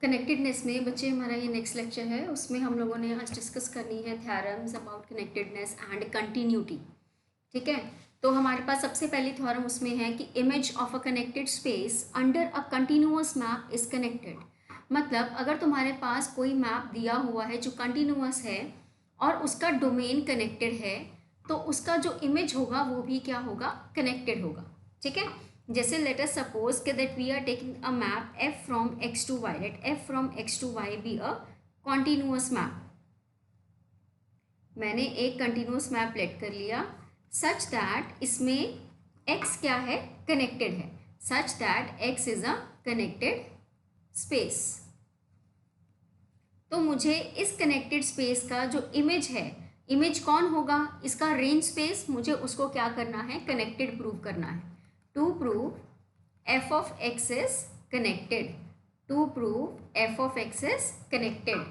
Connectedness में बच्चे हमारा ये नेक्स्ट लेक्चर है, उसमें हम लोगों ने आज डिस्कस करनी है theorems about connectedness and continuity. ठीक है, तो हमारे पास सबसे पहली थ्योरम उसमें है कि image of a connected space under a continuous map is connected. मतलब अगर तुम्हारे पास कोई मैप दिया हुआ है जो कंटिन्यूअस है और उसका डोमेन कनेक्टेड है, तो उसका जो इमेज होगा वो भी क्या होगा, कनेक्टेड होगा। ठीक है, जैसे लेट अस सपोज के that we are taking a map f from x to y, let f from x to y be a continuous map. मैंने एक कंटिन्यूअस मैप लेट कर लिया सच दैट इसमें x क्या है, कनेक्टेड है, such that x is a connected space. तो मुझे इस कनेक्टेड स्पेस का जो इमेज है, इमेज कौन होगा, इसका रेंज स्पेस, मुझे उसको क्या करना है, कनेक्टेड प्रूव करना है। To prove f of x is connected, to prove f of x is connected।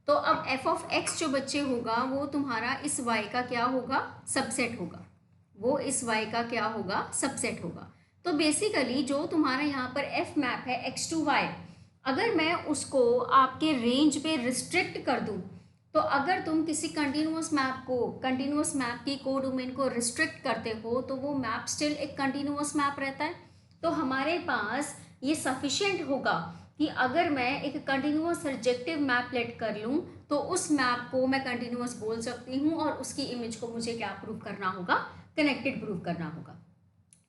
तो अब f of x जो बच्चे होगा वो तुम्हारा इस y का क्या होगा, सबसेट होगा, वो इस y का क्या होगा, सबसेट होगा। तो बेसिकली जो तुम्हारा यहाँ पर f मैप है x टू y, अगर मैं उसको आपके रेंज पे रिस्ट्रिक्ट कर दूँ, तो अगर तुम किसी कंटिन्यूअस मैप को, कंटिन्यूअस मैप की कोडोमेन को रिस्ट्रिक्ट करते हो तो वो मैप स्टिल एक कंटिन्यूअस मैप रहता है। तो हमारे पास ये सफिशिएंट होगा कि अगर मैं एक कंटिन्यूअस सर्जेक्टिव मैप लेट कर लूँ तो उस मैप को मैं कंटिन्यूअस बोल सकती हूँ और उसकी इमेज को मुझे क्या प्रूव करना होगा, कनेक्टेड प्रूव करना होगा।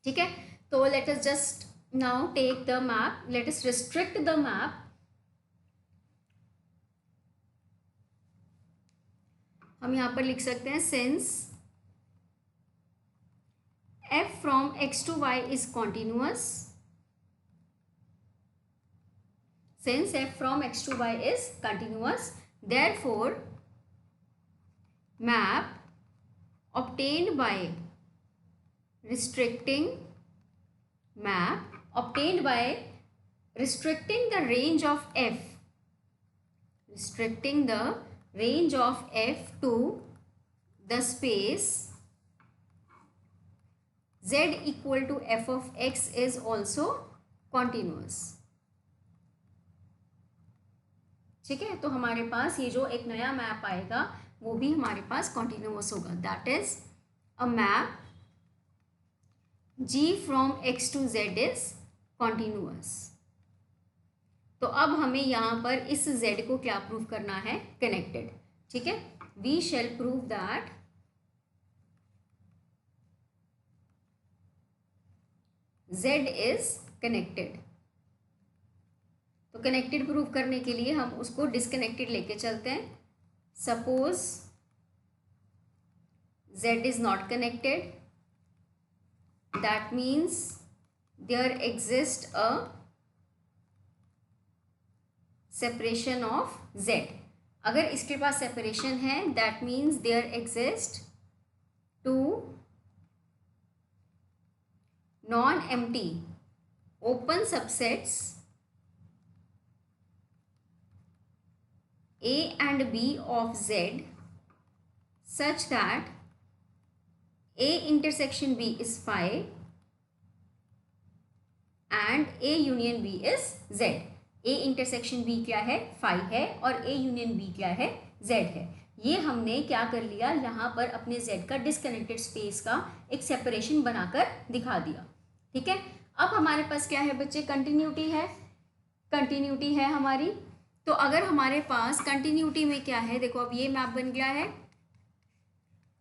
ठीक है, तो let us just now take the map, let us restrict the map. हम यहाँ पर लिख सकते हैं since f from x to y is continuous, since f from x to y is continuous, therefore map obtained by restricting the range of f, restricting the range of f to the space z equal to f of x is also continuous। ठीक है, तो हमारे पास ये जो एक नया map आएगा वो भी हमारे पास कॉन्टिन्यूअस होगा, that is a map g from x to z is continuous. तो अब हमें यहाँ पर इस z को क्या प्रूव करना है, कनेक्टेड। ठीक है, we shall prove that z is connected. तो कनेक्टेड प्रूव करने के लिए हम उसको डिसकनेक्टेड लेके चलते हैं। Suppose z is not connected, that means there exist a separation of z। अगर इसके पास सेपरेशन है that means there exist two non empty open subsets a and b of z such that a intersection b is phi and a union b is z। a intersection b क्या है, phi है, और a union b क्या है, z है। ये हमने क्या कर लिया, यहाँ पर अपने z का डिसकनेक्टेड स्पेस का एक सेपरेशन बनाकर दिखा दिया। ठीक है, अब हमारे पास क्या है बच्चे, कंटिन्यूटी है, कंटिन्यूटी है हमारी। तो अगर हमारे पास कंटिन्यूटी में क्या है, देखो अब ये मैप बन गया है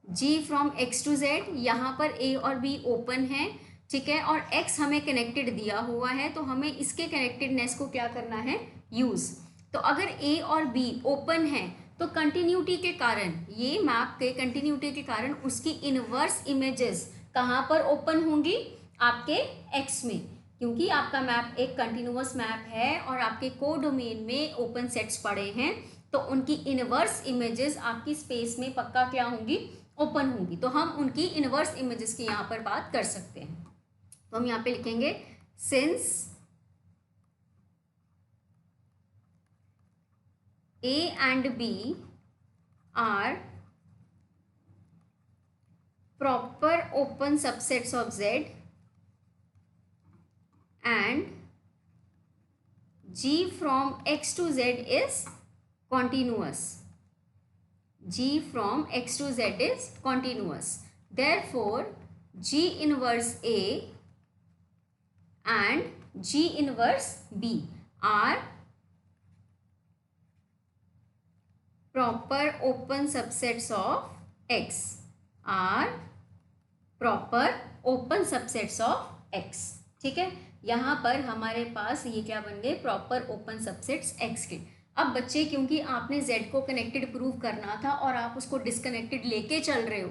g from x to z, यहाँ पर a और b ओपन है। ठीक है, और x हमें कनेक्टेड दिया हुआ है, तो हमें इसके कनेक्टेडनेस को क्या करना है, यूज। तो अगर a और b ओपन है तो कंटिन्यूटी के कारण, ये मैप के कंटिन्यूटी के कारण उसकी इनवर्स इमेजेस कहाँ पर ओपन होंगी, आपके x में, क्योंकि आपका मैप एक कंटिन्यूअस मैप है और आपके कोडोमेन में ओपन सेट्स पड़े हैं, तो उनकी इनवर्स इमेजेस आपकी स्पेस में पक्का क्या होंगी, ओपन होंगी। तो हम उनकी इनवर्स इमेजेस की यहाँ पर बात कर सकते हैं। तो हम यहाँ पे लिखेंगे since a and b are proper open subsets of z and G from X to Z is continuous. G from X to Z is continuous. Therefore, G inverse A and G inverse B are proper open subsets of X. Are proper open subsets of X. ठीक है, यहाँ पर हमारे पास ये क्या बन गए, proper open subsets X के. अब बच्चे, क्योंकि आपने Z को कनेक्टेड प्रूव करना था और आप उसको डिसकनेक्टेड लेके चल रहे हो,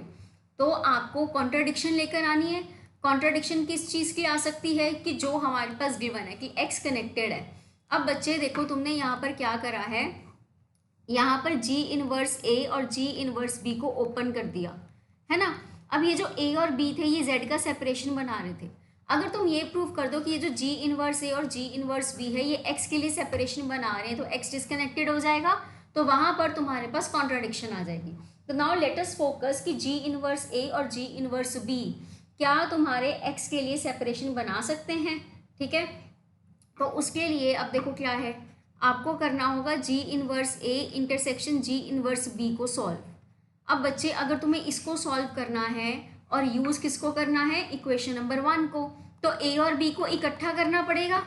तो आपको कॉन्ट्राडिक्शन लेकर आनी है. कॉन्ट्राडिक्शन किस चीज़ की आ सकती है, कि जो हमारे पास गिवन है कि X कनेक्टेड है. अब बच्चे देखो, तुमने यहाँ पर क्या करा है, यहाँ पर G इनवर्स A और G इनवर्स B को ओपन कर दिया है ना. अब ये जो A और B थे, ये Z का सेपरेशन बना रहे थे. अगर तुम ये प्रूव कर दो कि ये जो G इनवर्स A और G इनवर्स B है, ये X के लिए सेपरेशन बना रहे हैं, तो X डिसकनेक्टेड हो जाएगा, तो वहाँ पर तुम्हारे पास कॉन्ट्राडिक्शन आ जाएगी. तो नाउ लेट अस फोकस कि G इनवर्स A और G इनवर्स B क्या तुम्हारे X के लिए सेपरेशन बना सकते हैं. ठीक है, तो उसके लिए अब देखो क्या है, आपको करना होगा G inverse A intersection G inverse B को सॉल्व. अब बच्चे, अगर तुम्हें इसको सॉल्व करना है और यूज़ किसको करना है, इक्वेशन नंबर 1 को, तो A और B को इकट्ठा करना पड़ेगा.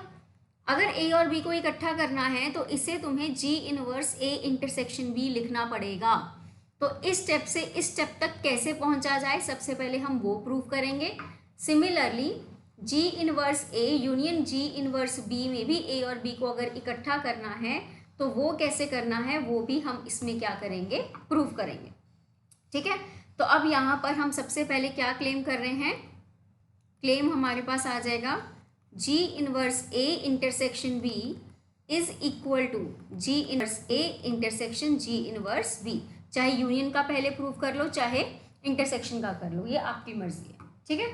अगर A और B को इकट्ठा करना है तो इसे तुम्हें G inverse A intersection B लिखना पड़ेगा. तो इस स्टेप से इस स्टेप तक कैसे पहुंचा जाए, सबसे पहले हम वो प्रूव करेंगे. Similarly G inverse A union G inverse B में भी A और B को अगर इकट्ठा करना है तो वो कैसे करना है, वो भी हम इसमें क्या करेंगे, प्रूव करेंगे. ठीक है, तो अब यहाँ पर हम सबसे पहले क्या क्लेम कर रहे हैं, क्लेम हमारे पास आ जाएगा G inverse A intersection B is equal to G inverse A intersection G inverse B. चाहे यूनियन का पहले प्रूव कर लो, चाहे इंटरसेक्शन का कर लो, ये आपकी मर्जी है. ठीक है,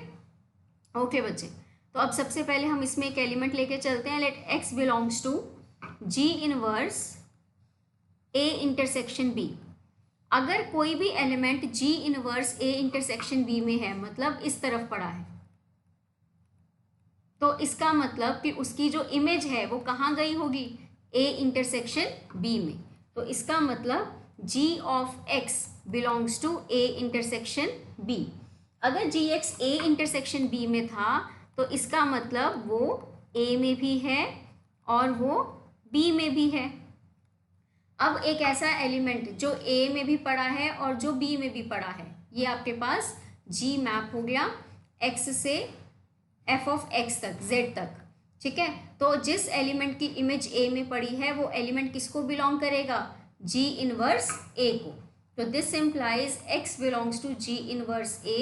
ओके बच्चे. तो अब सबसे पहले हम इसमें एक एलिमेंट लेके चलते हैं. Let X belongs to G inverse A intersection B. अगर कोई भी element G inverse A intersection B में है, मतलब इस तरफ पड़ा है, तो इसका मतलब कि उसकी जो इमेज है वो कहाँ गई होगी, A इंटरसेक्शन B में. तो इसका मतलब G of X belongs to A intersection B. अगर Gx A इंटरसेक्शन B में था तो इसका मतलब वो A में भी है और वो B में भी है. अब एक ऐसा एलिमेंट जो A में भी पड़ा है और जो B में भी पड़ा है, ये आपके पास G मैप हो गया X से f ऑफ x तक, z तक. ठीक है, तो जिस एलिमेंट की इमेज A में पड़ी है वो एलिमेंट किसको बिलोंग करेगा, G इनवर्स A को. तो this implies x belongs to G inverse A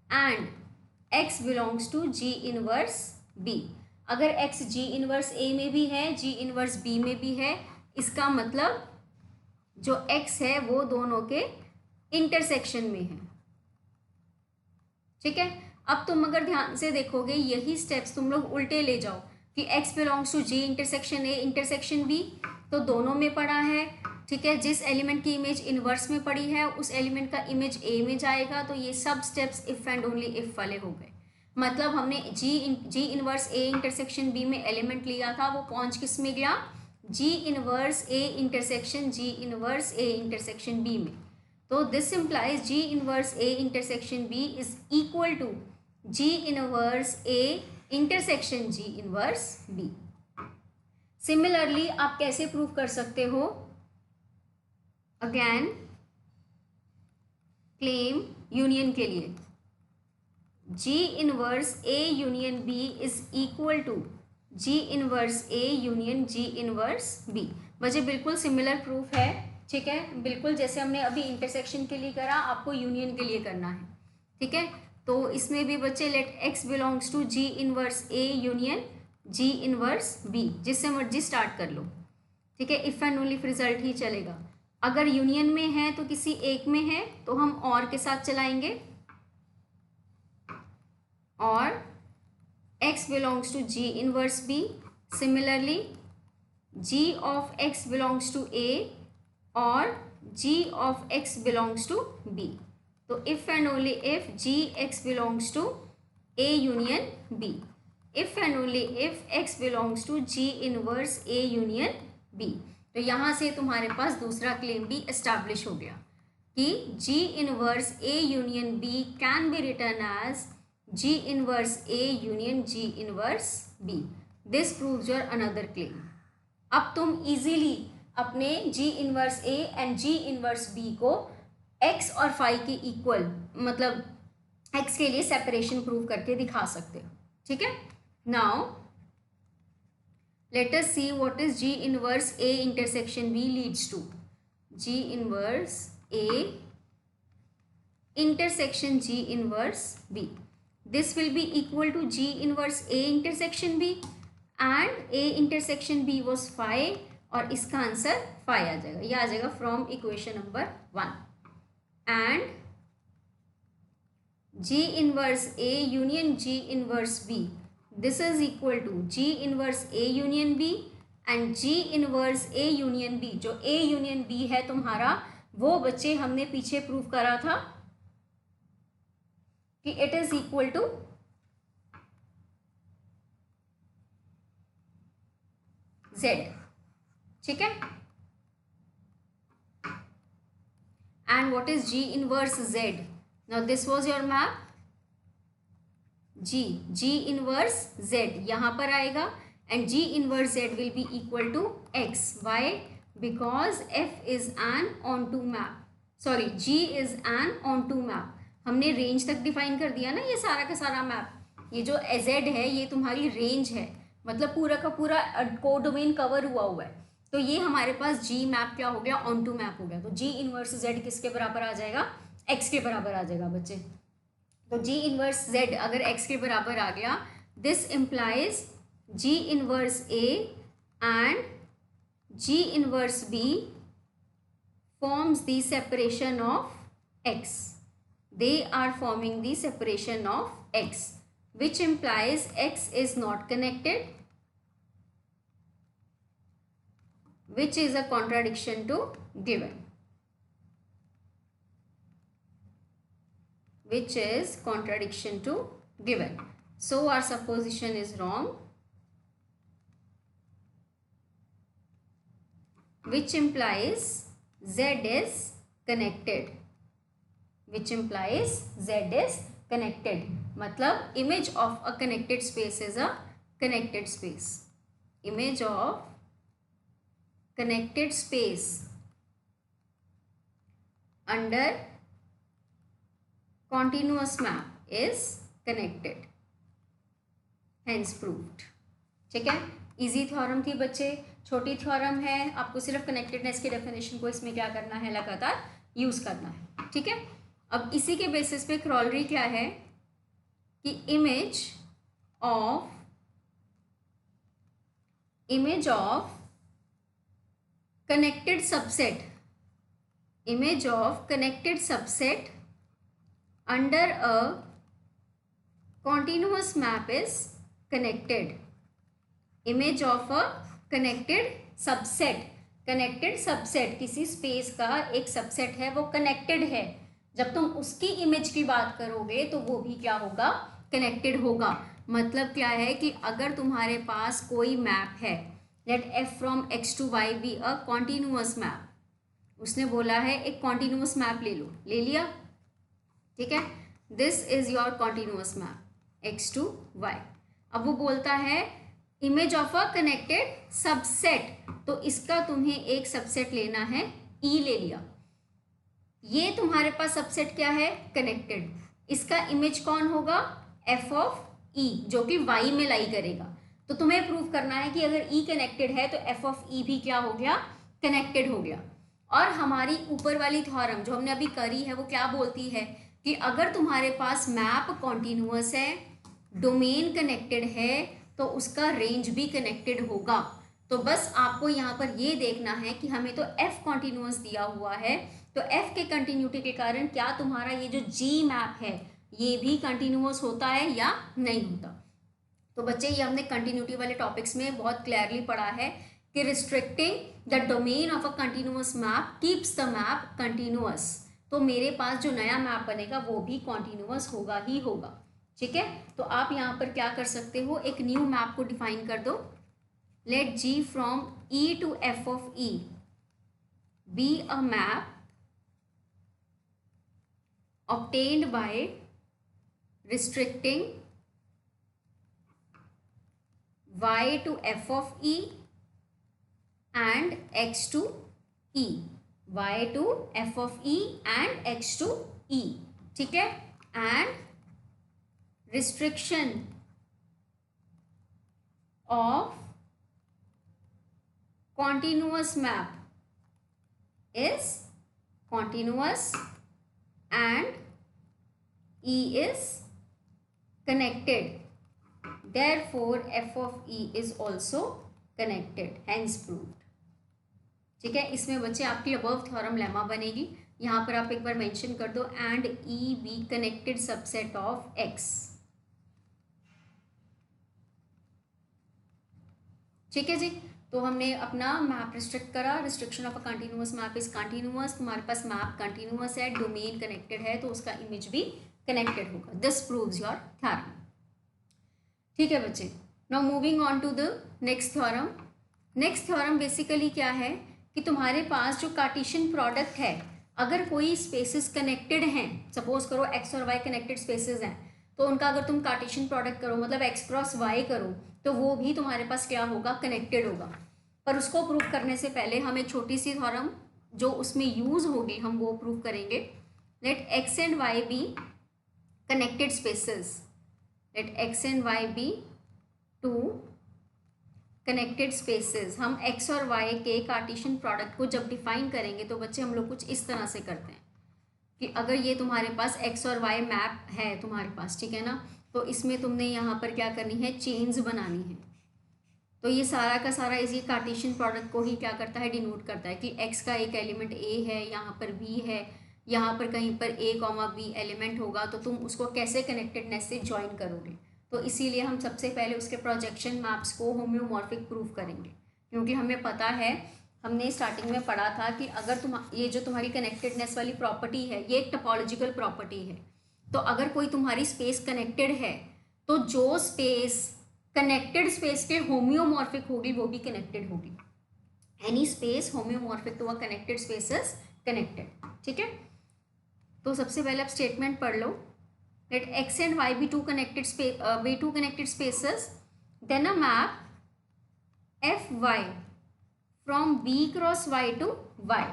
and x belongs to G inverse B. अगर x G इनवर्स A में भी है, G इनवर्स B में भी है, इसका मतलब जो x है वो दोनों के इंटरसेक्शन में है. ठीक है, अब तुम अगर ध्यान से देखोगे, यही स्टेप्स तुम लोग उल्टे ले जाओ कि x belongs to G intersection A intersection B, तो दोनों में पड़ा है. ठीक है, जिस एलिमेंट की इमेज इनवर्स में पड़ी है उस एलिमेंट का इमेज A में जाएगा. तो ये सब steps if and only if वाले हो गए. मतलब हमने G inverse A intersection B में एलिमेंट लिया था, वो पहुंच किस में गया, G inverse A intersection G inverse A intersection B में. तो this implies G inverse A intersection B is equal to G inverse A intersection G inverse B. Similarly आप कैसे प्रूव कर सकते हो, अगेन क्लेम यूनियन के लिए G inverse A union B is equal to G inverse A union G inverse B. वजह बिल्कुल similar proof है. ठीक है, बिल्कुल जैसे हमने अभी इंटरसेक्शन के लिए करा, आपको यूनियन के लिए करना है. ठीक है, तो इसमें भी बच्चे let x belongs to G inverse A union G inverse B, जिससे मर्जी स्टार्ट कर लो. ठीक है, इफ एंड ओनली रिजल्ट ही चलेगा. अगर यूनियन में है तो किसी एक में है तो हम और के साथ चलाएंगे, और x belongs to G inverse B. Similarly G of x belongs to A और G of x belongs to B. तो if and only if G x belongs to A union B. If and only if x belongs to G inverse A union B। तो यहाँ से तुम्हारे पास दूसरा claim भी establish हो गया कि G inverse A union B can be written as G inverse A union G inverse B। This proves your another claim. अब तुम इजीली अपने G inverse A and G inverse B को x और phi के इक्वल, मतलब x के लिए सेपरेशन प्रूव करके दिखा सकते हो। ठीक है, now let us see what is G inverse A intersection B leads to. G inverse A intersection G inverse B. This will be equal to G inverse A intersection B and A intersection B was phi और इसका answer phi आ जाएगा। यह आ जाएगा from equation number 1 and G inverse A union G inverse B. This is equal to G inverse A union B and G inverse A union B। जो A union B है तुम्हारा, वो बच्चे हमने पीछे प्रूव करा था कि it is equal to Z। ठीक है, and what is G inverse Z? Now this was your map G inverse Z यहाँ पर आएगा and G inverse Z will be equal to X। Why? Because F is an onto map, sorry G is an onto map। हमने range तक define कर दिया ना, ये सारा का सारा मैप, ये जो Z है ये तुम्हारी रेंज है, मतलब पूरा का पूरा कोडोमेन कवर हुआ है। तो ये हमारे पास G मैप क्या हो गया, ऑन टू मैप हो गया। तो G इनवर्स Z किसके बराबर आ जाएगा, X के बराबर आ जाएगा बच्चे। तो G इनवर्स Z अगर X के बराबर आ गया, this implies G inverse A and G inverse B forms the separation of X। They are forming the separation of X, which implies X is not connected, which is a contradiction to given, which is contradiction to given. So our supposition is wrong, which implies Z is connected, which implies Z is connected। मतलब image of a connected space is a connected space। Image of connected space under continuous map is connected, hence proved। ठीक है, easy theorem थी बच्चे, छोटी theorem है, आपको सिर्फ connectedness की डेफिनेशन को इसमें क्या करना है, लगातार यूज करना है। ठीक है, अब इसी के बेसिस पे क्रॉलरी क्या है कि image of connected subset, image of connected subset under a continuous map is connected। image of a connected subset, connected subset किसी स्पेस का एक सबसेट है, वो कनेक्टेड है। जब तुम उसकी इमेज की बात करोगे तो वो भी क्या होगा, कनेक्टेड होगा। मतलब क्या है कि अगर तुम्हारे पास कोई मैप है, let f from x to y be a continuous map, उसने बोला है एक कॉन्टिन्यूअस मैप ले लो, ले लिया, ठीक है, this is your continuous map x to y। अब वो बोलता है image of a connected subset, तो इसका तुम्हें एक सबसेट लेना है, e ले लिया, ये तुम्हारे पास सबसेट क्या है, कनेक्टेड। इसका इमेज कौन होगा, f ऑफ e, जो कि y में लाई करेगा। तो तुम्हें प्रूव करना है कि अगर e कनेक्टेड है तो f ऑफ e भी क्या हो गया, कनेक्टेड हो गया। और हमारी ऊपर वाली थ्योरम जो हमने अभी करी है वो क्या बोलती है कि अगर तुम्हारे पास मैप कॉन्टिन्यूअस है, डोमेन कनेक्टेड है, तो उसका रेंज भी कनेक्टेड होगा। तो बस आपको यहाँ पर ये देखना है कि हमें तो f कॉन्टिन्यूअस दिया हुआ है, तो f के कंटिन्यूटी के कारण क्या तुम्हारा ये जो G मैप है ये भी कंटिन्यूअस होता है या नहीं होता। तो बच्चे ये हमने कंटिन्यूटी वाले टॉपिक्स में बहुत क्लियरली पढ़ा है कि restricting the domain of a continuous map keeps the map continuous. तो मेरे पास जो नया मैप बनेगा वो भी कॉन्टिन्यूअस होगा ही होगा। ठीक है, तो आप यहाँ पर क्या कर सकते हो, एक न्यू मैप को डिफाइन कर दो। Let G from E to F of E be a map obtained by restricting y to f of e and x to e, y to f of e and x to e, ठीक है, and restriction of continuous map is continuous and e is connected, therefore f of e is also connected, hence proved। ठीक है, इसमें बच्चे आपकी above theorem lemma बनेगी। यहाँ पर आप एक बार मेंशन कर दो and E be connected subset of X. ठीक है जी, तो हमने अपना मैप रिस्ट्रिक्ट करा, restriction of a continuous map is continuous, तुम्हारे पास मैप कंटिन्यूअस है, डोमेन कनेक्टेड है, तो उसका इमेज भी कनेक्टेड होगा। This proves your theorem. ठीक है बच्चे, now moving on to the next theorem. Next theorem basically क्या है कि तुम्हारे पास जो कार्टेशियन प्रोडक्ट है, अगर कोई स्पेसेस कनेक्टेड हैं, सपोज करो एक्स और वाई कनेक्टेड स्पेसेस हैं, तो उनका अगर तुम कार्टेशियन प्रोडक्ट करो, मतलब एक्स क्रॉस वाई करो, तो वो भी तुम्हारे पास क्या होगा, कनेक्टेड होगा। पर उसको प्रूव करने से पहले हम एक छोटी सी थ्योरम जो उसमें यूज होगी हम वो प्रूव करेंगे। Let X and Y be connected spaces, let X and Y be two connected spaces. हम एक्स और वाई के कार्टेशियन प्रोडक्ट को जब डिफाइन करेंगे तो बच्चे हम लोग कुछ इस तरह से करते हैं कि अगर ये तुम्हारे पास एक्स और वाई मैप है तुम्हारे पास, ठीक है ना, तो इसमें तुमने यहाँ पर क्या करनी है, चेन्स बनानी है। तो ये सारा का सारा इसी कार्टेशियन प्रोडक्ट को ही क्या करता है, डिनोट करता है कि एक्स का एक एलिमेंट ए है, यहाँ पर बी है, यहाँ पर कहीं पर ए कॉमा बी एलिमेंट होगा, तो तुम उसको कैसे कनेक्टेडनेस से ज्वाइन करोगे। तो इसीलिए हम सबसे पहले उसके प्रोजेक्शन मैप्स को होम्योमॉर्फिक प्रूव करेंगे, क्योंकि हमें पता है, हमने स्टार्टिंग में पढ़ा था कि अगर तुम ये जो तुम्हारी कनेक्टेडनेस वाली प्रॉपर्टी है, ये एक टोपोलॉजिकल प्रॉपर्टी है। तो अगर कोई तुम्हारी स्पेस कनेक्टेड है, तो जो स्पेस कनेक्टेड स्पेस के होम्योमॉर्फिक होगी वो भी कनेक्टेड होगी। Any space homeomorphic to a connected spaces connected. ठीक है, तो सबसे पहले आप स्टेटमेंट पढ़ लो। Let x and y be two connected spaces, then a map fy from b cross y to y,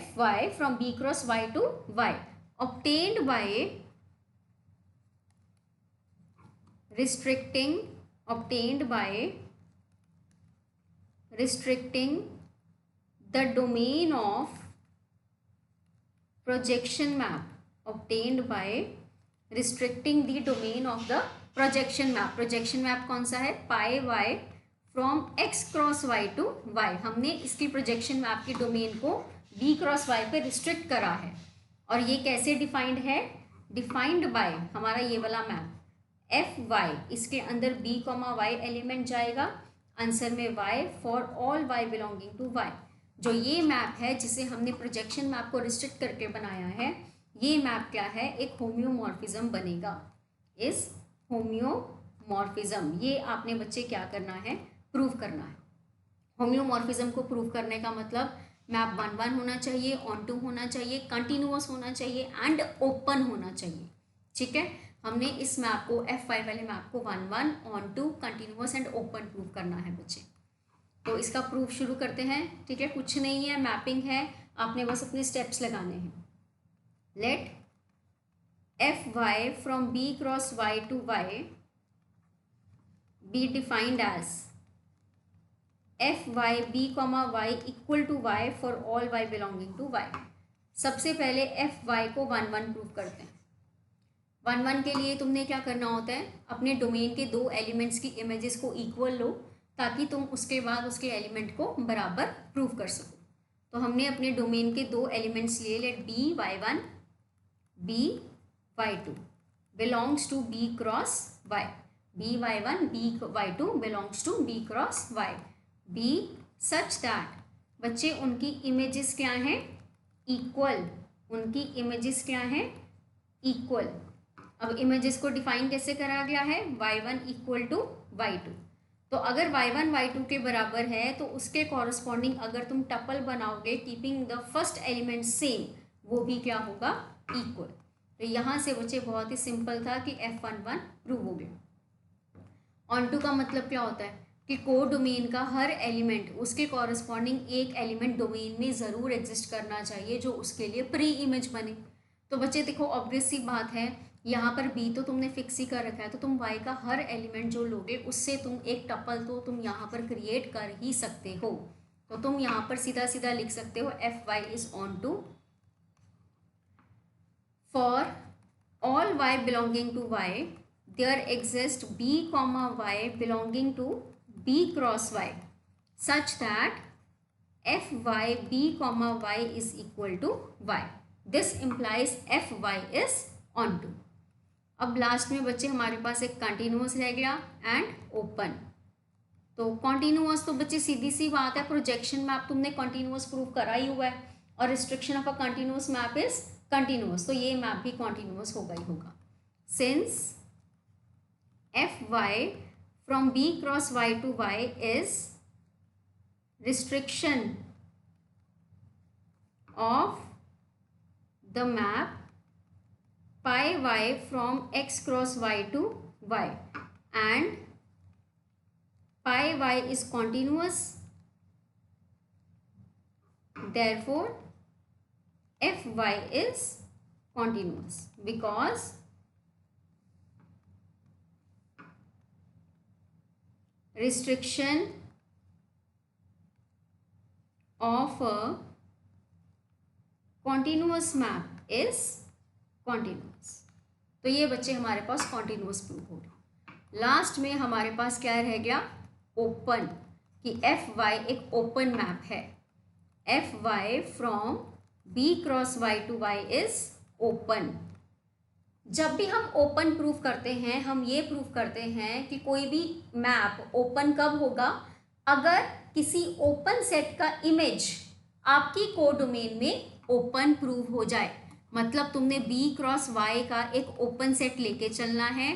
fy from b cross y to y obtained by restricting the domain of projection map, obtained by restricting the domain of the projection map. Projection map कौन सा है, pi Y from X cross Y to Y. हमने इसकी projection map की domain को B cross Y पे restrict करा है। और ये कैसे डिफाइंड है, डिफाइंड बाय हमारा ये वाला मैप एफ वाई, इसके अंदर बी कॉमा वाई एलिमेंट जाएगा, आंसर में Y for all Y belonging to Y. जो ये मैप है जिसे हमने प्रोजेक्शन मैप को रिस्ट्रिक्ट करके बनाया है, ये मैप क्या है, एक होम्योमॉर्फिज्म बनेगा। इस होम्योमॉर्फिज्म ये आपने बच्चे क्या करना है, प्रूव करना है। होम्योमॉर्फिज्म को प्रूव करने का मतलब मैप 1 1 होना चाहिए, ऑन टू होना चाहिए, कंटिन्यूअस होना चाहिए एंड ओपन होना चाहिए। ठीक है, हमने इस मैप को F5 वाले मैप को 1 1 onto continuous and open prove करना है बच्चे। तो इसका प्रूफ शुरू करते हैं। ठीक है, कुछ नहीं है, मैपिंग है, आपने बस अपने स्टेप्स लगाने हैं। Let fy from b cross y to y be defined as fy b comma y equal to y for all y belonging to y। सबसे पहले fy को 1 1 प्रूव करते हैं। 1 1 के लिए तुमने क्या करना होता है, अपने डोमेन के दो एलिमेंट्स की इमेजेस को इक्वल लो, ताकि तुम उसके बाद उसके एलिमेंट को बराबर प्रूव कर सको। तो हमने अपने डोमेन के दो एलिमेंट्स लिए, let B Y 1 b y2 belongs to b cross y, b y1 b y2 belongs to b cross y, b such that बच्चे उनकी इमेजेस क्या हैं, इक्वल। उनकी इमेजेस क्या हैं, इक्वल। अब इमेजेस को डिफाइन कैसे करा गया है, y1 इक्वल टू y2। तो अगर y1 y2 के बराबर है तो उसके कॉरस्पॉन्डिंग अगर तुम टपल बनाओगे keeping the first element same, वो भी क्या होगा, इक्वल। तो यहाँ से बच्चे बहुत ही सिंपल था कि F11 प्रूव हो गया। ऑन टू का मतलब क्या होता है कि कोडोमेन का हर एलिमेंट उसके कॉरस्पॉन्डिंग एक एलिमेंट डोमेन में ज़रूर एग्जिस्ट करना चाहिए जो उसके लिए प्री इमेज बने। तो बच्चे देखो ऑब्वियस सी बात है, यहाँ पर बी तो तुमने फिक्स ही कर रखा है, तो तुम वाई का हर एलिमेंट जो लोगे उससे तुम एक टपल तो तुम यहाँ पर क्रिएट कर ही सकते हो। तो तुम यहाँ पर सीधा सीधा लिख सकते हो F Y is onto for all Y belonging to Y there exist B comma Y belonging to B cross Y such that F Y B comma Y is equal to Y. This implies F Y is onto. अब last में बच्चे हमारे पास एक continuous रह गया and open. तो continuous तो बच्चे सीधी सी बात है, प्रोजेक्शन मैप तुमने कॉन्टिन्यूअस प्रूव करा ही हुआ है और restriction of a continuous map is continuous, तो ये मैप भी कॉन्टिन्यूअस होगा ही होगा। Since F Y from B cross Y to Y is restriction of the map pi y from x cross y to y and pi y is continuous, therefore f y is continuous because restriction of a continuous map is continuous. तो ये बच्चे हमारे पास continuous prove हो गया। Last में हमारे पास क्या रह गया, ओपन, कि एफ वाई एक ओपन मैप है। F Y from B cross Y to Y is open. जब भी हम ओपन प्रूव करते हैं हम ये प्रूव करते हैं कि कोई भी मैप ओपन कब होगा, अगर किसी ओपन सेट का इमेज आपकी कोडोमेन में ओपन प्रूव हो जाए। मतलब तुमने b क्रॉस y का एक ओपन सेट लेके चलना है,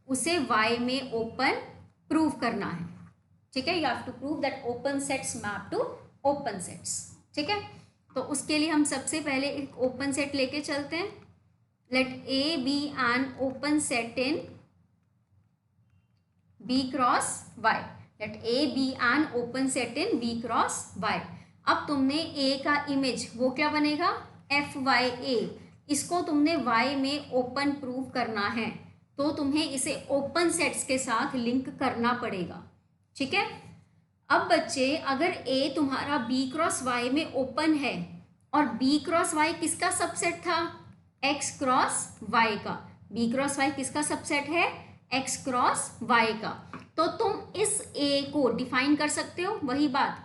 उसे y में ओपन प्रूव करना है, ठीक है। You have to prove that open sets map to open sets, ठीक है। तो उसके लिए हम सबसे पहले एक ओपन सेट लेके चलते हैं। Let a be an open set in b cross y। Let a be an open set in b cross y। अब तुमने a का इमेज वो क्या बनेगा, एफ वाई ए, इसको तुमने y में ओपन प्रूव करना है, तो तुम्हें इसे ओपन सेट्स के साथ लिंक करना पड़ेगा, ठीक है। अब बच्चे अगर a तुम्हारा b क्रॉस y में ओपन है और b क्रॉस y किसका सबसेट था, x क्रॉस y का। b क्रॉस y किसका सबसेट है, x क्रॉस y का। तो तुम इस a को डिफाइन कर सकते हो, वही बात,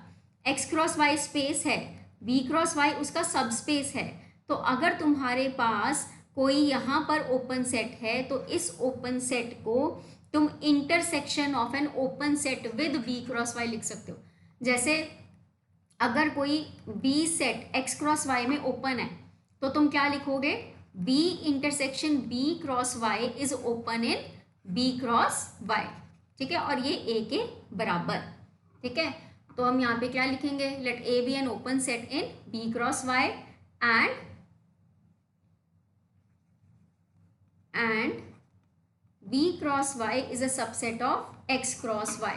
x क्रॉस y स्पेस है, b क्रॉस y उसका सब स्पेस है। तो अगर तुम्हारे पास कोई यहाँ पर ओपन सेट है तो इस ओपन सेट को तुम intersection of an open set with B cross Y लिख सकते हो। जैसे अगर कोई B set X cross Y में ओपन है तो तुम क्या लिखोगे, B intersection B cross Y is open in B cross Y, ठीक है, और ये ए के बराबर, ठीक है। तो हम यहाँ पे क्या लिखेंगे, let A be an open set in B cross Y and b cross y is a subset of x cross y.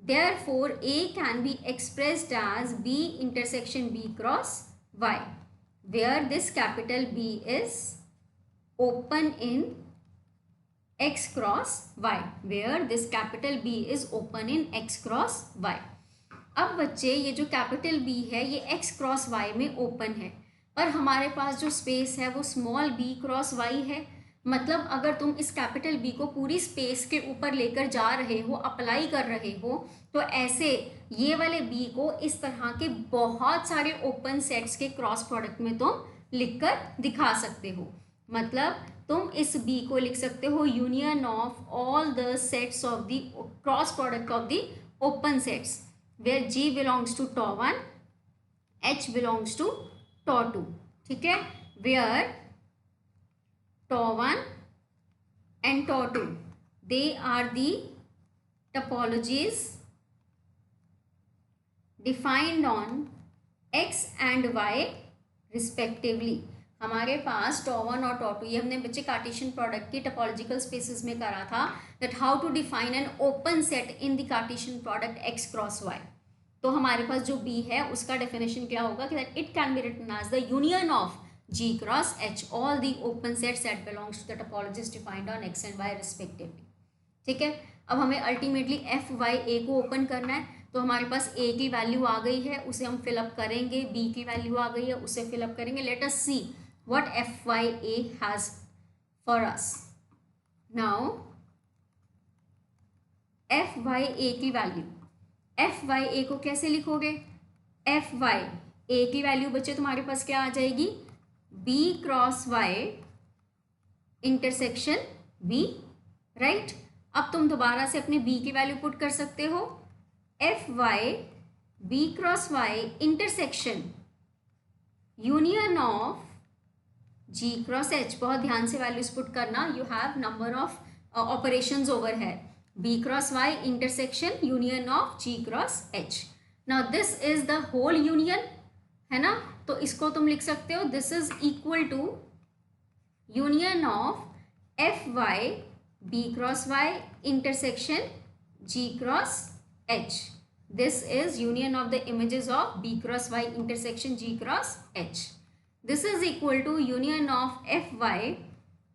Therefore, A can be expressed as b intersection b cross y, where this capital B is open in x cross y, where this capital B is open in x cross y. अब बच्चे ये जो capital B है ये x cross y में open है, पर हमारे पास जो स्पेस है वो स्मॉल b क्रॉस y है। मतलब अगर तुम इस कैपिटल B को पूरी स्पेस के ऊपर लेकर जा रहे हो, अप्लाई कर रहे हो, तो ऐसे ये वाले B को इस तरह के बहुत सारे ओपन सेट्स के क्रॉस प्रोडक्ट में तुम लिखकर दिखा सकते हो। मतलब तुम इस B को लिख सकते हो union of all the sets of the cross product of the open sets where G belongs to tau one, H belongs to tau two, ठीक है, where tau one and tau2, they are the topologies defined on x and y respectively. हमारे पास टॉ1 और टॉ2, ये हमने बच्चे Cartesian product की topological spaces में करा था, that how to define an open set in the Cartesian product x cross y. तो हमारे पास जो b है उसका डेफिनेशन क्या होगा कि that it can be written as the union of g cross h all the open sets that belongs to the topologies defined on x and y respectively. ठीक है, अब हमें अल्टीमेटली एफ वाई ए को open करना है. तो हमारे पास a की वैल्यू आ गई है, उसे हम फिलअप करेंगे, b की वैल्यू आ गई है, उसे फिलअप करेंगे. Let us see what FYA has for us. Now FYA की वैल्यू, FYA को कैसे लिखोगे? FYA की वैल्यू बच्चे तुम्हारे पास क्या आ जाएगी? B cross Y intersection B, right. अब तुम दोबारा से अपने B की वैल्यू पुट कर सकते हो. FY B cross Y intersection union of G cross H. बहुत ध्यान से वैल्यूज पुट करना. You have number of operations over है. B cross Y intersection union of G cross H. Now this is the whole union, है ना. तो इसको तुम लिख सकते हो, this is equal to union of FY B cross Y intersection G cross H. This is union of the images of B cross Y intersection G cross H. This is equal to union of FY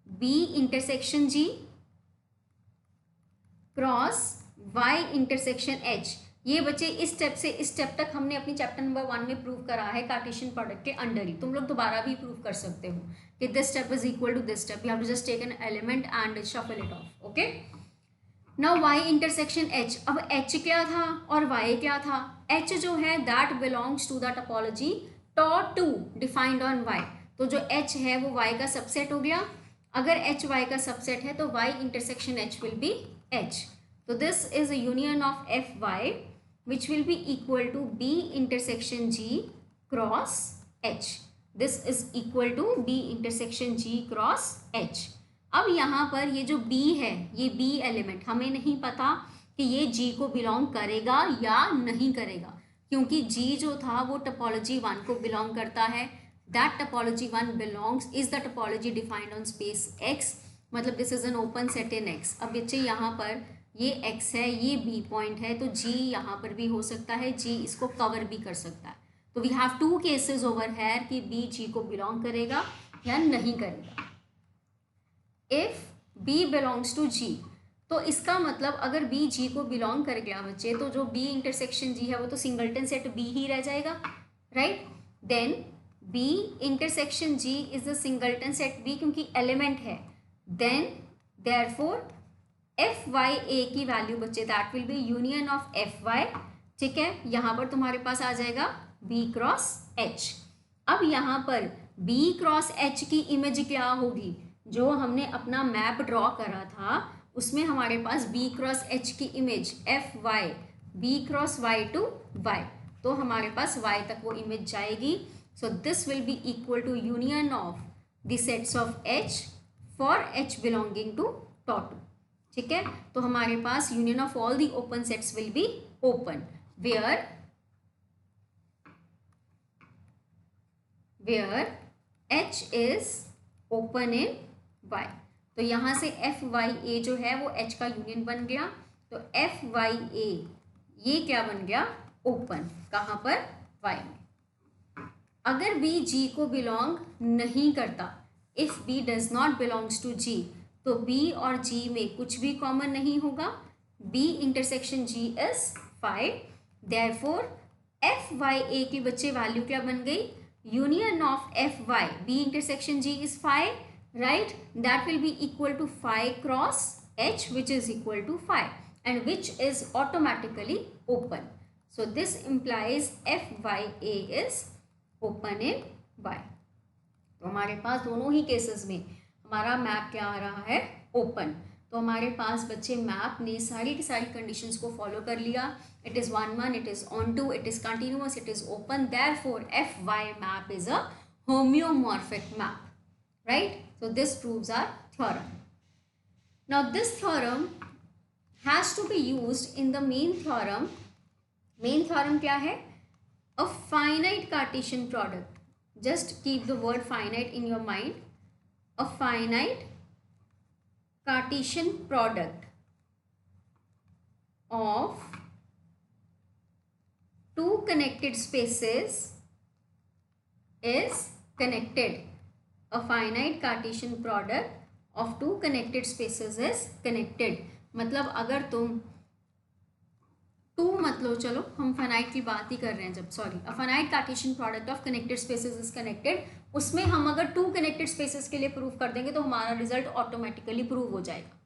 B intersection G cross Y intersection H. ये बच्चे इस step से इस step तक हमने अपनी chapter number 1 में prove करा है कार्टेशियन प्रोडक्ट के अंडर ही. तुम लोग दोबारा भी प्रूव कर सकते हो कि this step is equal to this step. You have to just take an element and shuffle it off. Okay, now Y intersection H. अब H क्या था और Y क्या था? H जो है that belongs to the topology tau two defined on y. तो जो h है वो y का सबसेट हो गया. अगर h y का सबसेट है तो y intersection h will be h. तो this is a union of F Y which will be equal to b intersection g cross h. This is equal to b intersection g cross h. अब यहाँ पर ये जो b है, ये b element हमें नहीं पता कि ये g को बिलोंग करेगा या नहीं करेगा, क्योंकि G जो था वो टोपोलॉजी 1 को बिलोंग करता है. That topology 1 belongs is the topology defined on space X. मतलब this is an open set in X. अब बच्चे यहाँ पर ये X है, ये B पॉइंट है, तो G यहाँ पर भी हो सकता है, G इसको कवर भी कर सकता है. तो we have two cases over here कि B G को बिलोंग करेगा या नहीं करेगा. If B belongs to G, तो इसका मतलब अगर B G को बिलोंग कर गया बच्चे, तो जो B इंटरसेक्शन G है वो तो सिंगलटन सेट B ही रह जाएगा, right. Then B intersection G is the singleton set B क्योंकि एलिमेंट है. देन देयरफॉर FYA की वैल्यू बच्चे that will be union of FY. ठीक है, यहाँ पर तुम्हारे पास आ जाएगा B क्रॉस H. अब यहाँ पर B क्रॉस H की इमेज क्या होगी? जो हमने अपना मैप ड्रॉ करा था उसमें हमारे पास B क्रॉस H की image FY B cross Y to Y. तो हमारे पास Y तक वो इमेज जाएगी. So this will be equal to union of the sets of H for H belonging to tau two. ठीक है, तो हमारे पास union of all the open sets will be open where H is open in Y. तो यहाँ से FYA जो है वो H का यूनियन बन गया. तो FYA ये क्या बन गया? ओपन. कहाँ पर? Y में. अगर B G को बिलोंग नहीं करता, if B does not belongs to G, तो B और G में कुछ भी कॉमन नहीं होगा. B intersection G is 5. Therefore FYA की बच्चे वैल्यू क्या बन गई? Union of FY B intersection G is 5. Right, that will be equal to phi cross H, which is equal to phi, and which is automatically open. So this implies FYA is open in Y. तो हमारे पास दोनों ही cases में हमारा map क्या आ रहा है? Open. तो हमारे पास बच्चे मैप ने सारी की सारी कंडीशंस को फॉलो कर लिया. It is 1-1, it is onto, it is continuous, it is open. Therefore FY map is a homeomorphic map. Right? So this proves our theorem. Now this theorem has to be used in the main theorem. Main theorem क्या है? A finite Cartesian product. Just keep the word finite in your mind. A finite Cartesian product of two connected spaces is connected. A finite Cartesian product of two connected spaces is connected. मतलब अगर तुम to मतलब चलो हम finite की बात ही कर रहे हैं जब, sorry, a finite Cartesian product of connected spaces is connected, उसमें हम अगर टू कनेक्टेड स्पेसेस के लिए प्रूव कर देंगे तो हमारा रिजल्ट ऑटोमेटिकली प्रूव हो जाएगा.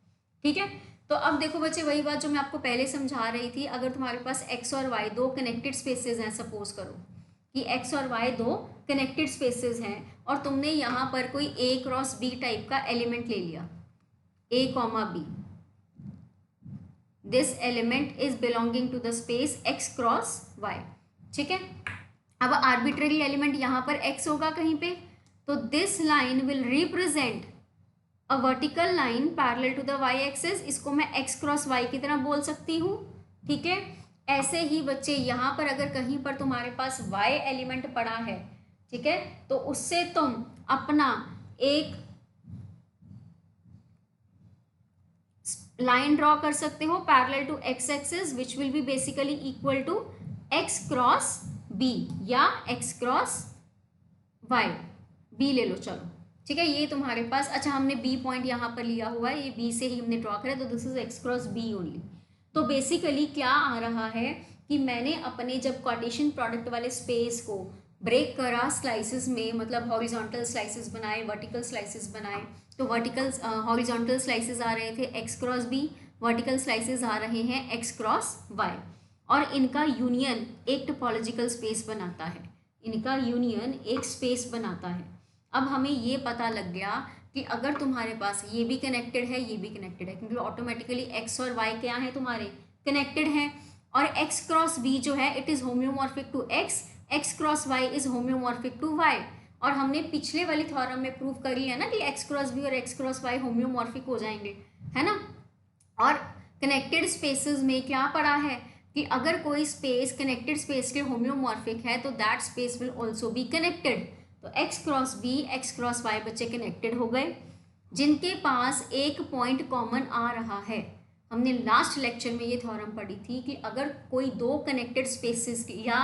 ठीक है. तो अब देखो बच्चे, वही बात जो मैं आपको पहले समझा रही थी, अगर तुम्हारे पास एक्स और वाई दो कनेक्टेड स्पेसेस हैं, सपोज करो कि एक्स और वाई दो कनेक्टेड स्पेसेस हैं और तुमने यहाँ पर कोई ए क्रॉस बी टाइप का एलिमेंट ले लिया, A comma B. This element is belonging to the space X cross Y. ठीक है. अब आर्बिट्ररी एलिमेंट यहाँ पर एक्स होगा कहीं पे, तो this line will represent a vertical line parallel to the Y axis. इसको मैं एक्स क्रॉस वाई की तरह बोल सकती हूँ. ठीक है. ऐसे ही बच्चे यहाँ पर अगर कहीं पर तुम्हारे पास वाई एलिमेंट पड़ा है, ठीक है, तो उससे तुम अपना एक लाइन ड्रॉ कर सकते हो parallel to X axis which will be basically equal to X cross B या एक्स क्रॉस वाई. बी ले लो चलो. ठीक है. ये तुम्हारे पास, अच्छा हमने बी पॉइंट यहाँ पर लिया हुआ है, ये बी से ही हमने ड्रॉ करा, तो this is X cross B only. तो बेसिकली क्या आ रहा है कि मैंने अपने जब कार्टेशियन प्रोडक्ट वाले स्पेस को ब्रेक करा स्लाइसिस में, मतलब हॉरिजॉन्टल स्लाइसिस बनाए, वर्टिकल स्लाइसिस बनाए, तो वर्टिकल हॉरिजॉन्टल स्लाइसिस आ रहे थे X cross B, vertical slices आ रहे हैं एक्स क्रॉस वाई, और इनका यूनियन एक टोपोलॉजिकल स्पेस बनाता है. इनका यूनियन एक स्पेस बनाता है. अब हमें ये पता लग गया कि अगर तुम्हारे पास ये भी कनेक्टेड है, ये भी कनेक्टेड है, क्योंकि ऑटोमेटिकली एक्स और वाई क्या है तुम्हारे, कनेक्टेड हैं, और एक्स क्रॉस बी जो है it is homeomorphic to X, X cross Y is homeomorphic to Y. और हमने पिछले वाली थ्योरम में प्रूव कर लिया ना कि एक्स क्रॉस बी और एक्स क्रॉस वाई होम्योमॉर्फिक हो जाएंगे, है ना. और कनेक्टेड स्पेसेस में क्या पढ़ा है कि अगर कोई स्पेस कनेक्टेड स्पेस के होम्योमॉर्फिक है तो that space will also be connected. तो X cross B, X cross Y बच्चे कनेक्टेड हो गए, जिनके पास एक पॉइंट कॉमन आ रहा है. हमने लास्ट लेक्चर में ये थ्योरम पढ़ी थी कि अगर कोई दो कनेक्टेड स्पेसेस की या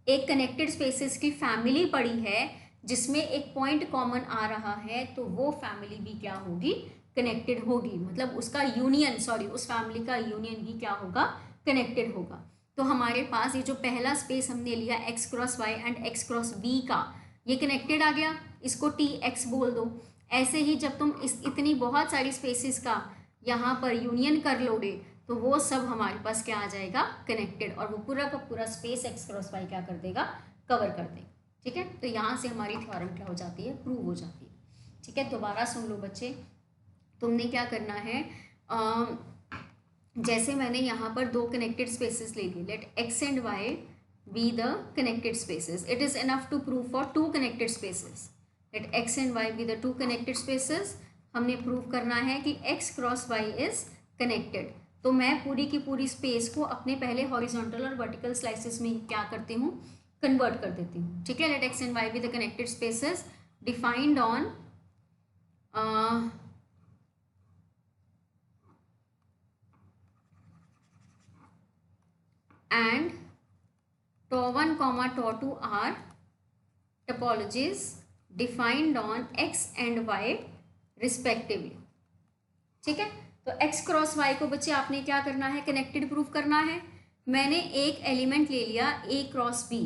एक कनेक्टेड स्पेसेस की फैमिली पड़ी है जिसमें एक पॉइंट कॉमन आ रहा है, तो वो फैमिली भी क्या होगी, कनेक्टेड होगी. मतलब उसका यूनियन, सॉरी, उस फैमिली का यूनियन भी क्या होगा, कनेक्टेड होगा. तो हमारे पास ये जो पहला स्पेस हमने लिया X cross Y and X cross B का, ये कनेक्टेड आ गया, इसको टी एक्स बोल दो. ऐसे ही जब तुम इतनी बहुत सारी स्पेसिस का यहाँ पर यूनियन कर लोगे तो वो सब हमारे पास क्या आ जाएगा, कनेक्टेड, और वो पूरा का पूरा स्पेस एक्स क्रॉस वाई क्या कर देगा, कवर कर देगा. ठीक है. तो यहाँ से हमारी थ्योरम क्या हो जाती है, प्रूव हो जाती है. ठीक है. दोबारा सुन लो बच्चे, तुमने क्या करना है, जैसे मैंने यहाँ पर दो कनेक्टेड स्पेसिस ले लिए, let X and Y be the connected spaces. It is enough to prove for two connected spaces. Let x and y be the two connected spaces. हमने प्रूव करना है कि x cross y is connected. तो मैं पूरी की पूरी space को अपने पहले हॉरिजॉन्टल और वर्टिकल स्लाइसेस में क्या करती हूँ, कन्वर्ट कर देती हूँ. ठीक है. Let x and y be the connected spaces defined on and τ1, τ2 are topologies defined on x and y respectively. ठीक है. तो x क्रॉस y को बच्चे आपने क्या करना है, कनेक्टेड प्रूफ करना है. मैंने एक एलिमेंट ले लिया a cross b.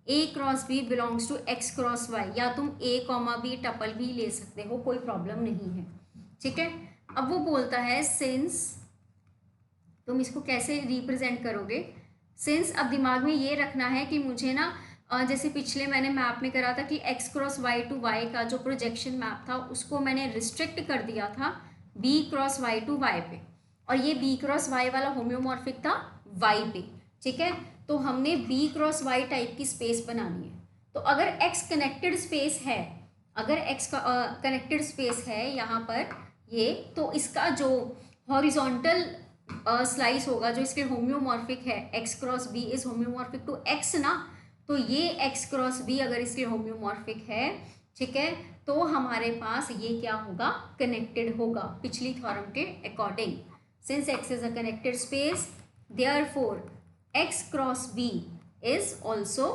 a cross b belongs to x cross y, या तुम a कॉमा b टपल भी ले सकते हो, कोई प्रॉब्लम नहीं है. ठीक है. अब वो बोलता है सिंस, तुम इसको कैसे रिप्रेजेंट करोगे, सिंस अब दिमाग में ये रखना है कि मुझे ना, जैसे पिछले मैंने मैप में करा था कि X cross Y to Y का जो प्रोजेक्शन मैप था उसको मैंने रिस्ट्रिक्ट कर दिया था B cross Y to Y पे, और ये बी क्रॉस वाई वाला होम्योमॉर्फिक था वाई पे. ठीक है. तो हमने बी क्रॉस वाई टाइप की स्पेस बनानी है. तो अगर एक्स कनेक्टेड स्पेस है, अगर एक्स कनेक्टेड स्पेस है यहाँ पर, ये, तो इसका जो हॉरिजॉन्टल स्लाइस होगा, जो इसके होम्योमॉर्फिक है, x cross b is homeomorphic to x ना, तो ये x क्रॉस b अगर इसके होम्योमॉर्फिक है, ठीक है, तो हमारे पास ये क्या होगा, कनेक्टेड होगा पिछली थ्योरम के according. Since x is a connected space, therefore x cross b is also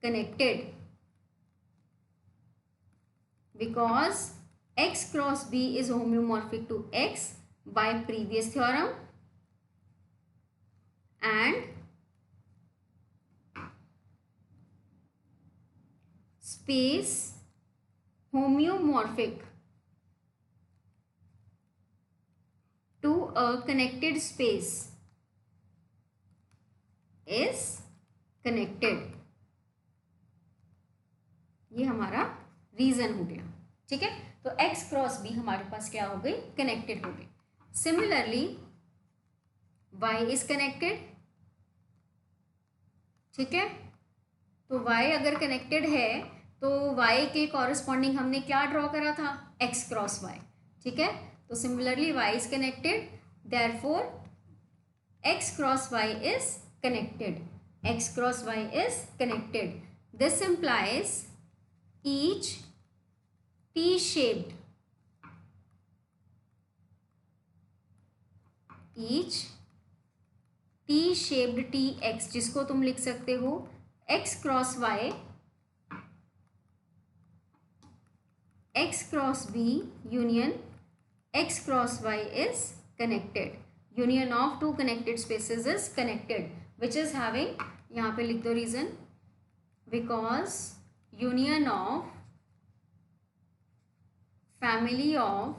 connected, because x cross b is homeomorphic to x by previous theorem and space homeomorphic to a connected space is connected। ये हमारा reason हो गया, ठीक है। तो x cross b हमारे पास क्या हो गई, कनेक्टेड हो गई। सिमिलरली y इज कनेक्टेड, ठीक है, तो y अगर कनेक्टेड है तो y के कॉरेस्पॉन्डिंग हमने क्या ड्रॉ करा था, x क्रॉस y, ठीक है। तो similarly y is connected, therefore x cross y is connected, x cross y is connected. This implies each T-shaped, each T-shaped Tx, जिसको तुम लिख सकते हो x cross y, x cross b union x cross y is connected, union of two connected spaces is connected, which is having, यहाँ पे लिख दो reason, because union of family of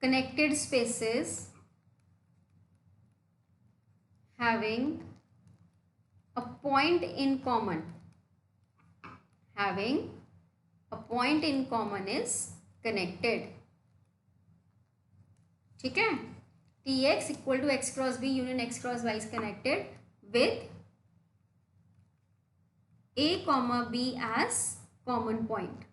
connected spaces having a point in common, having a point in common is connected, ठीक है। Tx equal to x cross b union x cross y is connected with a comma b as common point,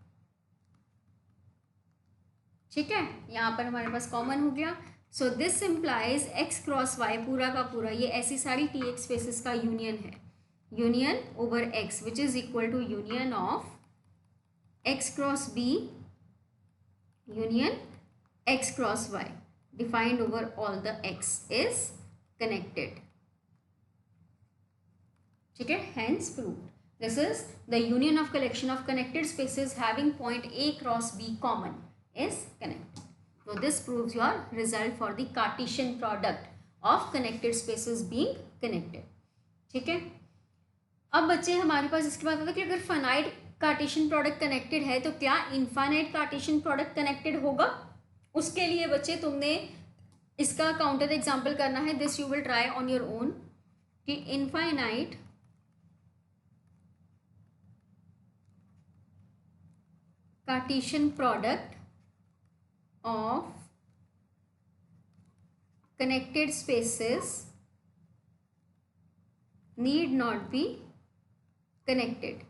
ठीक है, यहाँ पर हमारे पास common हो गया। So this implies x cross y पूरा का पूरा ये ऐसी सारी Tx स्पेसेस का यूनियन है, union over x which is equal to union of x cross b union x cross y defined over all the x is connected, ठीक है, hence proved. This is the union of collection of connected spaces having point a cross b common is connected. So this proves your result for the Cartesian product of connected spaces being connected, ठीक है। अब बच्चे हमारे पास इसके बाद आता है कि अगर फाइनाइट कार्टेशियन प्रोडक्ट कनेक्टेड है तो क्या इनफाइनाइट कार्टेशियन प्रोडक्ट कनेक्टेड होगा। उसके लिए बच्चे तुमने इसका काउंटर एग्जाम्पल करना है, this you will try on your own, कि infinite Cartesian product of connected spaces need not be connected।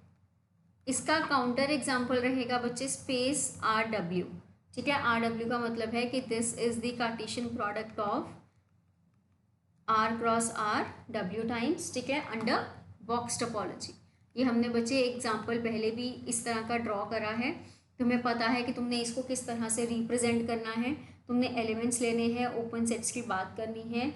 इसका काउंटर एग्जाम्पल रहेगा बच्चे स्पेस आर डब्ल्यू, ठीक है। आर डब्ल्यू का मतलब है कि this is the Cartesian product of R cross R W times, ठीक है, अंडर बॉक्स टोपोलॉजी। ये हमने बच्चे एग्जाम्पल पहले भी इस तरह का ड्रॉ करा है, तुम्हें पता है कि तुमने इसको किस तरह से रिप्रेजेंट करना है। तुमने एलिमेंट्स लेने हैं, ओपन सेट्स की बात करनी है,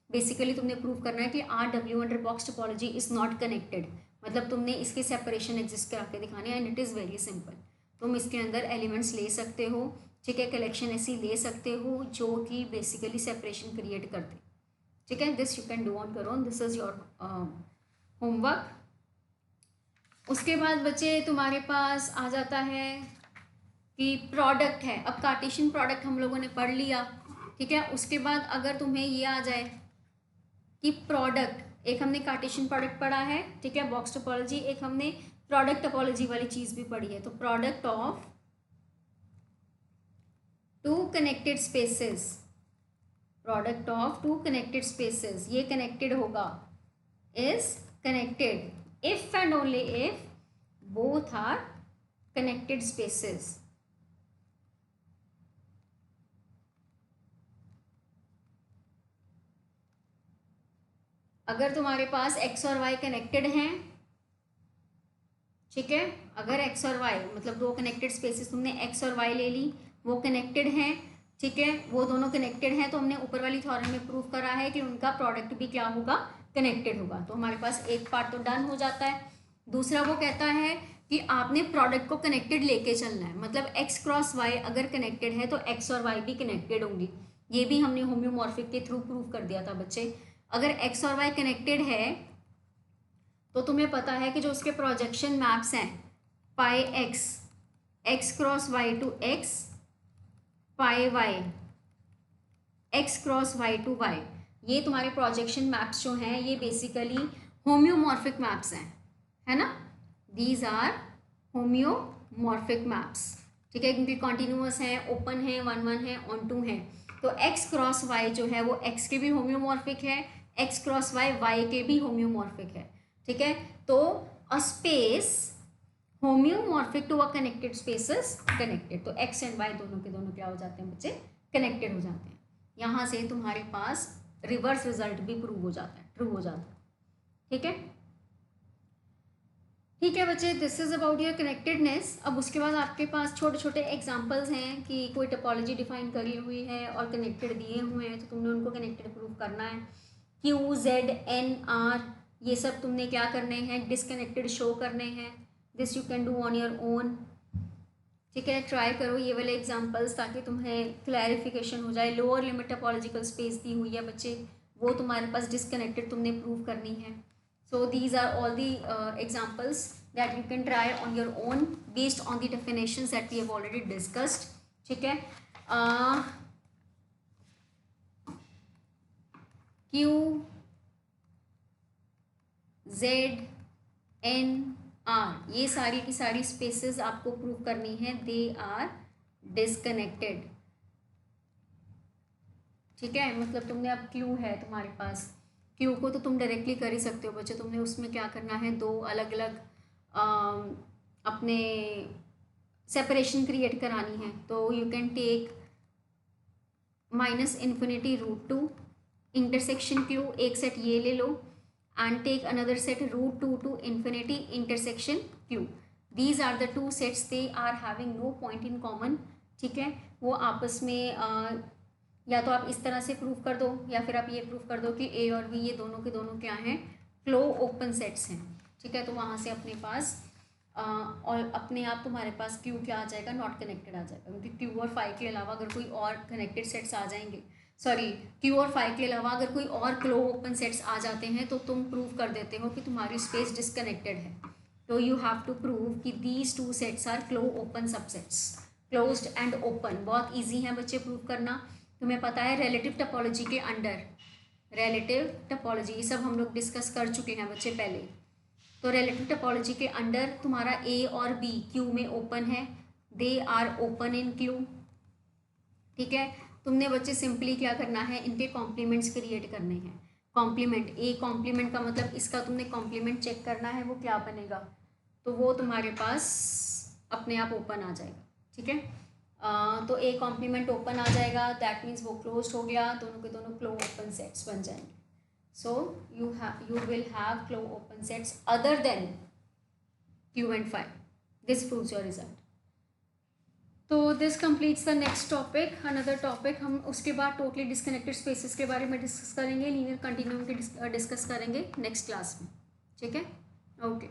बेसिकली तुमने प्रूव करना है कि R W under box topology is not connected, मतलब तुमने इसके सेपरेशन एग्जिस्ट करा के दिखाने हैं, and it is very simple. तुम इसके अंदर एलिमेंट्स ले सकते हो, ठीक है, कलेक्शन ऐसी ले सकते हो जो कि बेसिकली सेपरेशन क्रिएट करते, ठीक है। This you can do on your own, this is your homework. उसके बाद बच्चे तुम्हारे पास आ जाता है कि प्रोडक्ट है। अब कार्टेशियन प्रोडक्ट हम लोगों ने पढ़ लिया, ठीक है। उसके बाद अगर तुम्हें ये आ जाए कि प्रोडक्ट, एक हमने कार्टेशियन प्रोडक्ट पढ़ा है, ठीक है, बॉक्स टोपोलॉजी, एक हमने प्रोडक्ट टोपोलॉजी वाली चीज़ भी पढ़ी है। तो product of two connected spaces, product of two connected spaces, ये कनेक्टेड होगा, is connected if and only if both are connected spaces, अगर तुम्हारे पास एक्स और वाई कनेक्टेड हैं, ठीक है, अगर एक्स और वाई मतलब दो कनेक्टेड स्पेसेस तुमने एक्स और वाई ले ली, वो कनेक्टेड हैं, ठीक है, वो दोनों कनेक्टेड हैं, तो हमने ऊपर वाली थ्योरम में प्रूव करा है कि उनका प्रोडक्ट भी क्या होगा, कनेक्टेड होगा। तो हमारे पास एक पार्ट तो डन हो जाता है। दूसरा वो कहता है कि आपने प्रोडक्ट को कनेक्टेड लेके चलना है, मतलब एक्स क्रॉस वाई अगर कनेक्टेड है तो एक्स और वाई भी कनेक्टेड होंगी। ये भी हमने होम्योमॉर्फिक के थ्रू प्रूव कर दिया था बच्चे। अगर एक्स और वाई कनेक्टेड है तो तुम्हें पता है कि जो उसके प्रोजेक्शन मैप्स हैं, pi X, X cross Y to X, pi Y, X cross Y to Y, ये तुम्हारे प्रोजेक्शन मैप्स जो हैं ये बेसिकली होम्योमॉर्फिक मैप्स हैं, है ना। दीज आर होम्योमॉर्फिक मैप्स, ठीक है, क्योंकि कॉन्टिन्यूअस हैं, ओपन है, 1 1 है, ऑन 2 है। तो एक्स क्रॉस वाई जो है वो एक्स के भी होम्योमॉर्फिक है, एक्स क्रॉस वाई वाई के भी होम्योमॉर्फिक है, ठीक है। तो a space homeomorphic to a connected spaces connected, तो एक्स एंड वाई दोनों के दोनों क्या हो जाते हैं बच्चे, कनेक्टेड हो जाते हैं। यहाँ से तुम्हारे पास रिवर्स रिजल्ट भी प्रूव हो जाता है, ट्रू हो जाता है, ठीक है। ठीक है बच्चे, this is about your connectedness. अब उसके बाद आपके पास छोटे छोटे एग्जांपल्स हैं कि कोई टोपोलॉजी डिफाइन करी हुई है और कनेक्टेड दिए हुए हैं, तो तुमने उनको कनेक्टेड प्रूव करना है। क्यू जेड एन आर ये सब तुमने क्या करने हैं, डिसकनेक्टेड शो करने हैं। This you can do on your own, ठीक है। ट्राई करो ये वाले एग्जांपल्स ताकि तुम्हें क्लैरिफिकेशन हो जाए। लोअर लिमिट टोपोलॉजिकल स्पेस दी हुई है बच्चे, वो तुम्हारे पास डिसकनेक्टेड तुमने प्रूव करनी है। So these are all the examples that you can try on your own based on the definitions that we have already discussed, ठीक है। Q Z N R ये सारी की सारी स्पेसेस आपको प्रूव करनी है, दे आर डिसकनेक्टेड, ठीक है। मतलब तुमने अब Q है तुम्हारे पास, क्यू को तो तुम डायरेक्टली कर ही सकते हो बच्चे, तुमने उसमें क्या करना है, दो अलग अलग अपने सेपरेशन क्रिएट करानी है। तो you can take -∞√2 intersection Q, एक सेट ये ले लो, and take another set √2 to ∞ intersection Q. These are the two sets, they are having no point in common, ठीक है। वो आपस में या तो आप इस तरह से प्रूव कर दो या फिर आप ये प्रूव कर दो कि ए और बी ये दोनों के दोनों क्या हैं, क्लो ओपन सेट्स हैं, ठीक है। तो वहाँ से अपने पास और अपने आप तुम्हारे पास क्यू क्या आ जाएगा, नॉट कनेक्टेड आ जाएगा, क्योंकि क्यू और फाइव के अलावा अगर कोई और कनेक्टेड सेट्स आ जाएंगे, सॉरी क्यू और फाइव के अलावा अगर कोई और क्लो ओपन सेट्स आ जाते हैं तो तुम प्रूव कर देते हो कि तुम्हारी स्पेस डिसकनेक्टेड है। तो यू हैव टू प्रूव कि these two sets are clopen subsets, closed and open. बहुत ईजी है बच्चे प्रूव करना, तुम्हें पता है रिलेटिव टोपोलॉजी के अंडर, रिलेटिव टोपोलॉजी ये सब हम लोग डिस्कस कर चुके हैं बच्चे पहले। तो रिलेटिव टोपोलॉजी के अंडर तुम्हारा ए और बी क्यू में ओपन है, they are open in Q, ठीक है। तुमने बच्चे सिंपली क्या करना है, इनके कॉम्प्लीमेंट्स क्रिएट करने हैं। कॉम्प्लीमेंट, ए कॉम्प्लीमेंट का मतलब इसका तुमने कॉम्प्लीमेंट चेक करना है, वो क्या बनेगा, तो वो तुम्हारे पास अपने आप ओपन आ जाएगा, ठीक है। तो ए कॉम्प्लीमेंट ओपन आ जाएगा, दैट मीन्स वो क्लोज हो गया, दोनों के दोनों क्लो ओपन सेट्स बन जाएंगे। So you will have clopen sets other than Q and 5. This proves your result. तो this completes the next topic. Another topic हम उसके बाद टोटली डिस्कनेक्टेड स्पेसेस के बारे में डिस्कस करेंगे, लीनियर कंटिन्यूम के डिस्कस करेंगे नेक्स्ट क्लास में, ठीक है। ओके।